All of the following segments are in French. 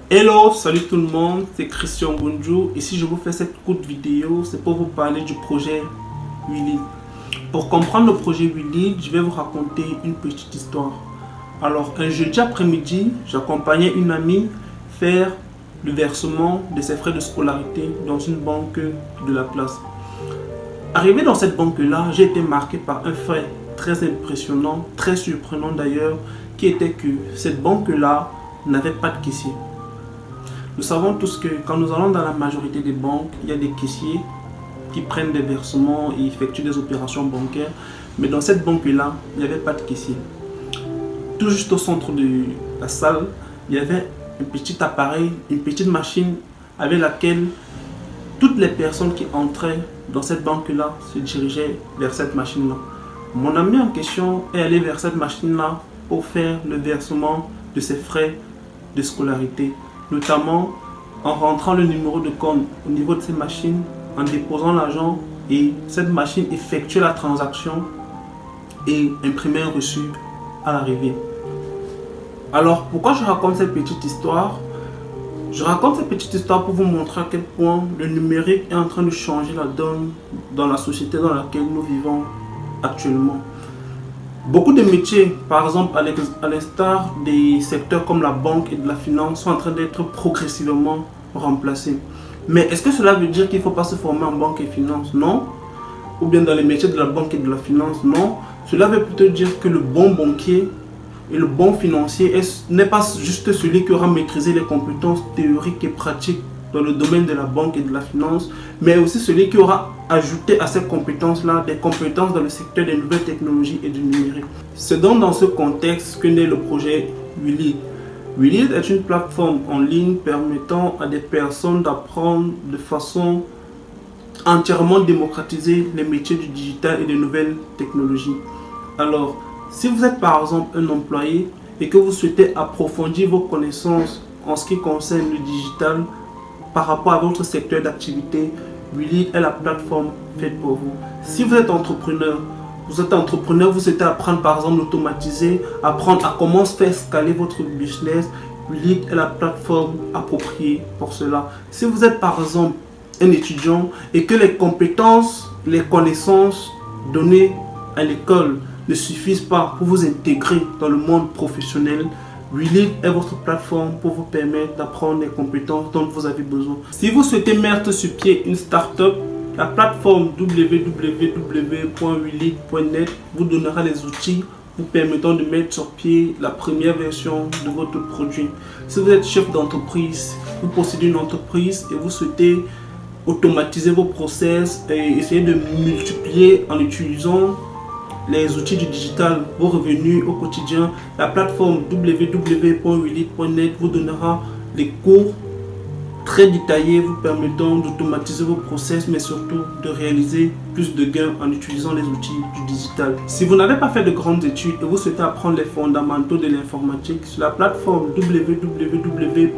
Hello, salut tout le monde, c'est Christian Bonjour et si je vous fais cette courte vidéo, c'est pour vous parler du projet Willy. Pour comprendre le projet Willy, je vais vous raconter une petite histoire. Alors, un jeudi après-midi, j'accompagnais une amie faire le versement de ses frais de scolarité dans une banque de la place. Arrivé dans cette banque-là, j'ai été marqué par un fait très impressionnant, très surprenant d'ailleurs, qui était que cette banque-là n'avait pas de caissier. Nous savons tous que quand nous allons dans la majorité des banques, il y a des caissiers qui prennent des versements et effectuent des opérations bancaires. Mais dans cette banque-là, il n'y avait pas de caissier. Tout juste au centre de la salle, il y avait un petit appareil, une petite machine avec laquelle toutes les personnes qui entraient dans cette banque-là se dirigeaient vers cette machine-là. Mon ami en question est allé vers cette machine-là pour faire le versement de ses frais de scolarité, notamment en rentrant le numéro de compte au niveau de ces machines, en déposant l'argent et cette machine effectuait la transaction et imprimait un reçu à l'arrivée. Alors pourquoi je raconte cette petite histoire? Je raconte cette petite histoire pour vous montrer à quel point le numérique est en train de changer la donne dans la société dans laquelle nous vivons actuellement. Beaucoup de métiers, par exemple à l'instar des secteurs comme la banque et de la finance, sont en train d'être progressivement remplacés. Mais est-ce que cela veut dire qu'il ne faut pas se former en banque et finance? Non. Ou bien dans les métiers de la banque et de la finance? Non. Cela veut plutôt dire que le bon banquier et le bon financier n'est pas juste celui qui aura maîtrisé les compétences théoriques et pratiques dans le domaine de la banque et de la finance, mais aussi celui qui aura ajouté à ces compétences-là des compétences dans le secteur des nouvelles technologies et du numérique. C'est donc dans ce contexte que naît le projet Willy. Willy est une plateforme en ligne permettant à des personnes d'apprendre de façon entièrement démocratisée les métiers du digital et des nouvelles technologies. Alors, si vous êtes par exemple un employé et que vous souhaitez approfondir vos connaissances en ce qui concerne le digital par rapport à votre secteur d'activité, Willy est la plateforme faite pour vous. Si vous êtes entrepreneur, vous souhaitez apprendre par exemple l'automatiser, apprendre à comment faire scaler votre business, Willy est la plateforme appropriée pour cela. Si vous êtes par exemple un étudiant et que les compétences, les connaissances données à l'école ne suffisent pas pour vous intégrer dans le monde professionnel, Willy est votre plateforme pour vous permettre d'apprendre les compétences dont vous avez besoin. Si vous souhaitez mettre sur pied une start-up, la plateforme www.willy.net vous donnera les outils vous permettant de mettre sur pied la première version de votre produit. Si vous êtes chef d'entreprise, vous possédez une entreprise et vous souhaitez automatiser vos process et essayer de multiplier en utilisant les outils du digital vos revenus au quotidien, la plateforme www.willy.net vous donnera des cours très détaillés vous permettant d'automatiser vos process, mais surtout de réaliser plus de gains en utilisant les outils du digital. Si vous n'avez pas fait de grandes études et vous souhaitez apprendre les fondamentaux de l'informatique, sur la plateforme www.willy.net,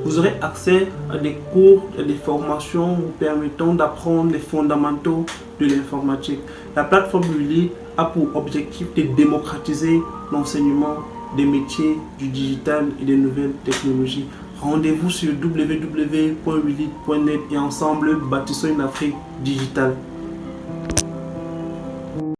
vous aurez accès à des cours et des formations vous permettant d'apprendre les fondamentaux de l'informatique. La plateforme Willy a pour objectif de démocratiser l'enseignement des métiers du digital et des nouvelles technologies. Rendez-vous sur www.willy.net et ensemble bâtissons une Afrique digitale.